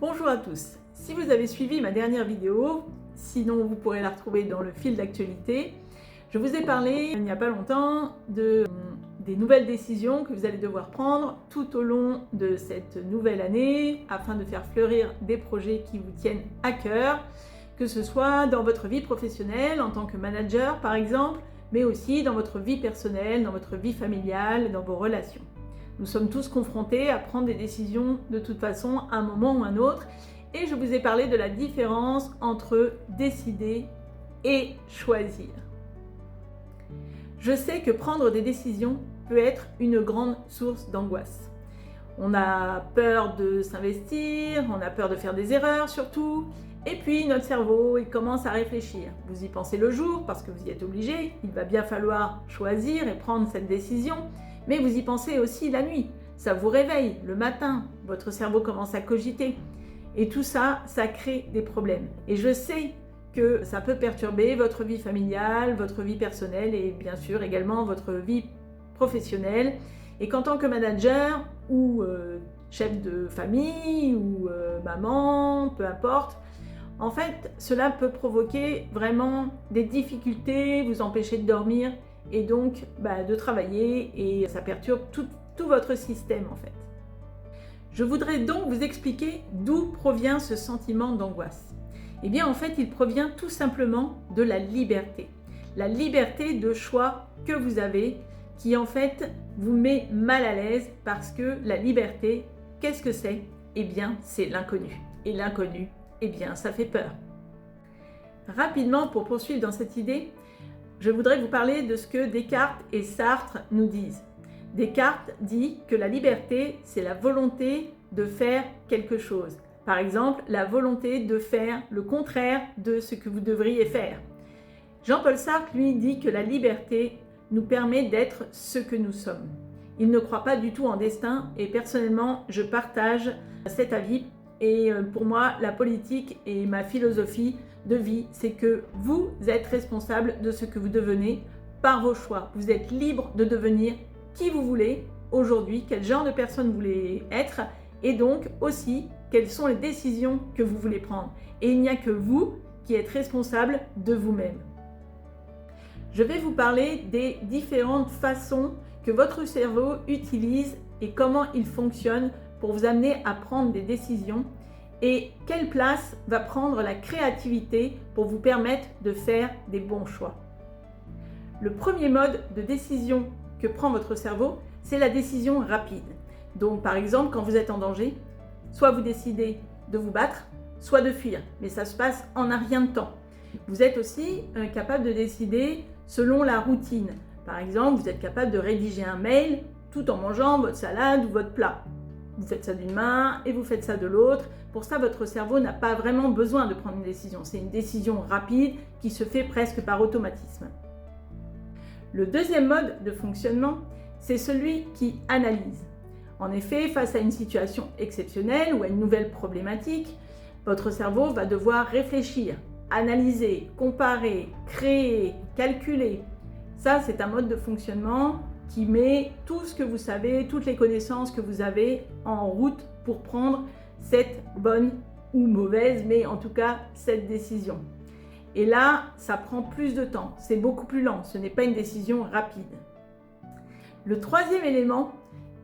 Bonjour à tous. Si vous avez suivi ma dernière vidéo, sinon vous pourrez la retrouver dans le fil d'actualité, je vous ai parlé il n'y a pas longtemps des nouvelles décisions que vous allez devoir prendre tout au long de cette nouvelle année afin de faire fleurir des projets qui vous tiennent à cœur, que ce soit dans votre vie professionnelle en tant que manager par exemple, mais aussi dans votre vie personnelle, dans votre vie familiale, dans vos relations. Nous sommes tous confrontés à prendre des décisions de toute façon à un moment ou un autre et je vous ai parlé de la différence entre décider et choisir. Je sais que prendre des décisions peut être une grande source d'angoisse. On a peur de s'investir, on a peur de faire des erreurs surtout, et puis notre cerveau il commence à réfléchir. Vous y pensez le jour parce que vous y êtes obligé, il va bien falloir choisir et prendre cette décision. Mais vous y pensez aussi la nuit, ça vous réveille le matin, votre cerveau commence à cogiter. Et tout ça, ça crée des problèmes. Et je sais que ça peut perturber votre vie familiale, votre vie personnelle et bien sûr également votre vie professionnelle. Et qu'en tant que manager ou chef de famille ou maman, peu importe, en fait, cela peut provoquer vraiment des difficultés, vous empêcher de dormir et donc de travailler et ça perturbe tout votre système en fait. Je voudrais donc vous expliquer d'où provient ce sentiment d'angoisse. Eh bien en fait il provient tout simplement de la liberté de choix que vous avez qui en fait vous met mal à l'aise parce que la liberté, qu'est-ce que c'est? Eh bien c'est l'inconnu et l'inconnu, eh bien ça fait peur. Rapidement pour poursuivre dans cette idée, je voudrais vous parler de ce que Descartes et Sartre nous disent. Descartes dit que la liberté, c'est la volonté de faire quelque chose. Par exemple, la volonté de faire le contraire de ce que vous devriez faire. Jean-Paul Sartre, lui, dit que la liberté nous permet d'être ce que nous sommes. Il ne croit pas du tout en destin et personnellement, je partage cet avis. Et pour moi, la politique et ma philosophie de vie, c'est que vous êtes responsable de ce que vous devenez par vos choix. Vous êtes libre de devenir qui vous voulez aujourd'hui, quel genre de personne vous voulez être et donc aussi quelles sont les décisions que vous voulez prendre. Et il n'y a que vous qui êtes responsable de vous-même. Je vais vous parler des différentes façons que votre cerveau utilise et comment il fonctionne pour vous amener à prendre des décisions et quelle place va prendre la créativité pour vous permettre de faire des bons choix. Le premier mode de décision que prend votre cerveau, c'est la décision rapide. Donc par exemple, quand vous êtes en danger, soit vous décidez de vous battre, soit de fuir, mais ça se passe en un rien de temps. Vous êtes aussi capable de décider selon la routine. Par exemple, vous êtes capable de rédiger un mail tout en mangeant votre salade ou votre plat. Vous faites ça d'une main et vous faites ça de l'autre. Pour ça, votre cerveau n'a pas vraiment besoin de prendre une décision. C'est une décision rapide qui se fait presque par automatisme. Le deuxième mode de fonctionnement, c'est celui qui analyse. En effet, face à une situation exceptionnelle ou à une nouvelle problématique, votre cerveau va devoir réfléchir, analyser, comparer, créer, calculer. Ça, c'est un mode de fonctionnement qui met tout ce que vous savez, toutes les connaissances que vous avez en route pour prendre cette bonne ou mauvaise, mais en tout cas cette décision. Et là, ça prend plus de temps, c'est beaucoup plus lent, ce n'est pas une décision rapide. Le troisième élément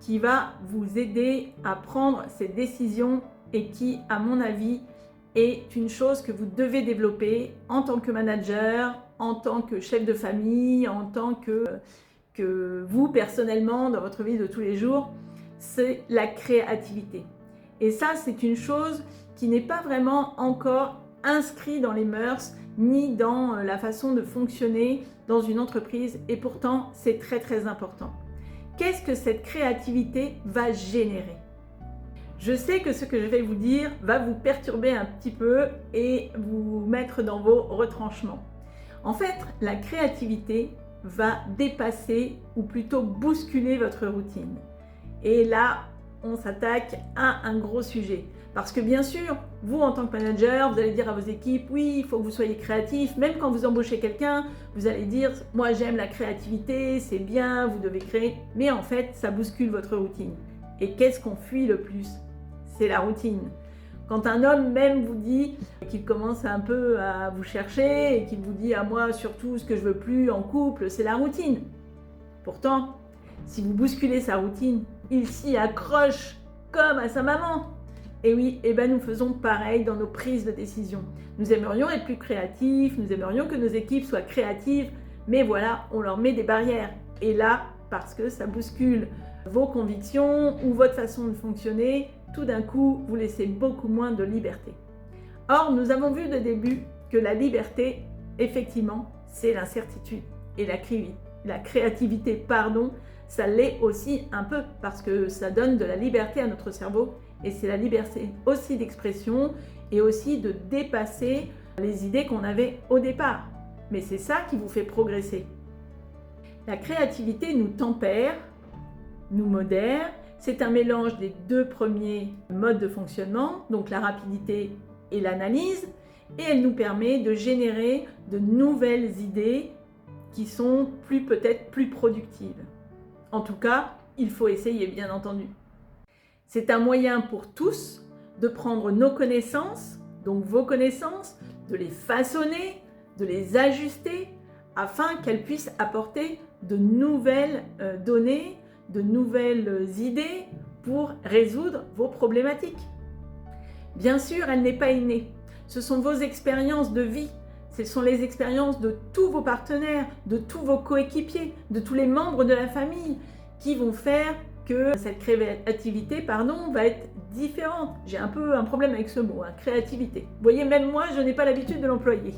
qui va vous aider à prendre cette décision et qui, à mon avis, est une chose que vous devez développer en tant que manager, en tant que chef de famille, en tant que vous personnellement dans votre vie de tous les jours, c'est la créativité. Et ça, c'est une chose qui n'est pas vraiment encore inscrite dans les mœurs ni dans la façon de fonctionner dans une entreprise et pourtant, c'est très très important. Qu'est-ce que cette créativité va générer? Je sais que ce que je vais vous dire va vous perturber un petit peu et vous mettre dans vos retranchements. En fait, la créativité va dépasser ou plutôt bousculer votre routine. Et là, on s'attaque à un gros sujet. Parce que bien sûr, vous en tant que manager, vous allez dire à vos équipes, oui, il faut que vous soyez créatifs. Même quand vous embauchez quelqu'un, vous allez dire, moi j'aime la créativité, c'est bien, vous devez créer. Mais en fait, ça bouscule votre routine. Et qu'est-ce qu'on fuit le plus? C'est la routine. Quand un homme même vous dit qu'il commence un peu à vous chercher et qu'il vous dit à moi surtout ce que je veux plus en couple, c'est la routine. Pourtant, si vous bousculez sa routine, il s'y accroche comme à sa maman. Et oui, nous faisons pareil dans nos prises de décision. Nous aimerions être plus créatifs, nous aimerions que nos équipes soient créatives, mais voilà, on leur met des barrières. Et là, parce que ça bouscule vos convictions ou votre façon de fonctionner, tout d'un coup, vous laissez beaucoup moins de liberté. Or, nous avons vu de début que la liberté, effectivement, c'est l'incertitude. Et la créativité, ça l'est aussi un peu, parce que ça donne de la liberté à notre cerveau. Et c'est la liberté aussi d'expression et aussi de dépasser les idées qu'on avait au départ. Mais c'est ça qui vous fait progresser. La créativité nous tempère, nous modère. C'est un mélange des deux premiers modes de fonctionnement, donc la rapidité et l'analyse, et elle nous permet de générer de nouvelles idées qui sont peut-être plus productives. En tout cas, il faut essayer, bien entendu. C'est un moyen pour tous de prendre nos connaissances, donc vos connaissances, de les façonner, de les ajuster, afin qu'elles puissent apporter de nouvelles données, de nouvelles idées pour résoudre vos problématiques. Bien sûr, elle n'est pas innée. Ce sont vos expériences de vie, ce sont les expériences de tous vos partenaires, de tous vos coéquipiers, de tous les membres de la famille qui vont faire que cette créativité va être différente. J'ai un peu un problème avec ce mot, créativité. Vous voyez, même moi, je n'ai pas l'habitude de l'employer.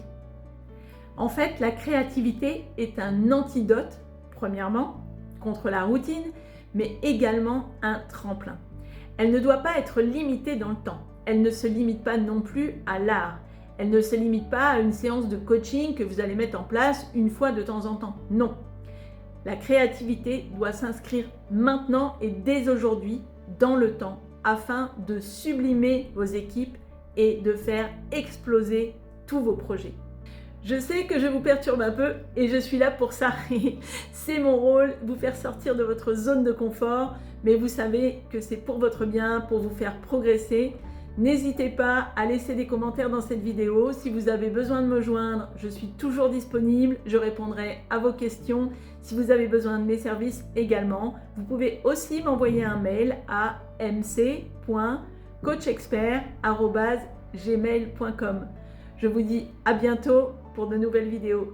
En fait, la créativité est un antidote, premièrement, contre la routine, mais également un tremplin. Elle ne doit pas être limitée dans le temps. Elle ne se limite pas non plus à l'art. Elle ne se limite pas à une séance de coaching que vous allez mettre en place une fois de temps en temps. Non. La créativité doit s'inscrire maintenant et dès aujourd'hui dans le temps afin de sublimer vos équipes et de faire exploser tous vos projets. Je sais que je vous perturbe un peu et je suis là pour ça. C'est mon rôle, vous faire sortir de votre zone de confort, mais vous savez que c'est pour votre bien, pour vous faire progresser. N'hésitez pas à laisser des commentaires dans cette vidéo. Si vous avez besoin de me joindre, je suis toujours disponible. Je répondrai à vos questions. Si vous avez besoin de mes services également, vous pouvez aussi m'envoyer un mail à mc.coachexpert@gmail.com. Je vous dis à bientôt pour de nouvelles vidéos.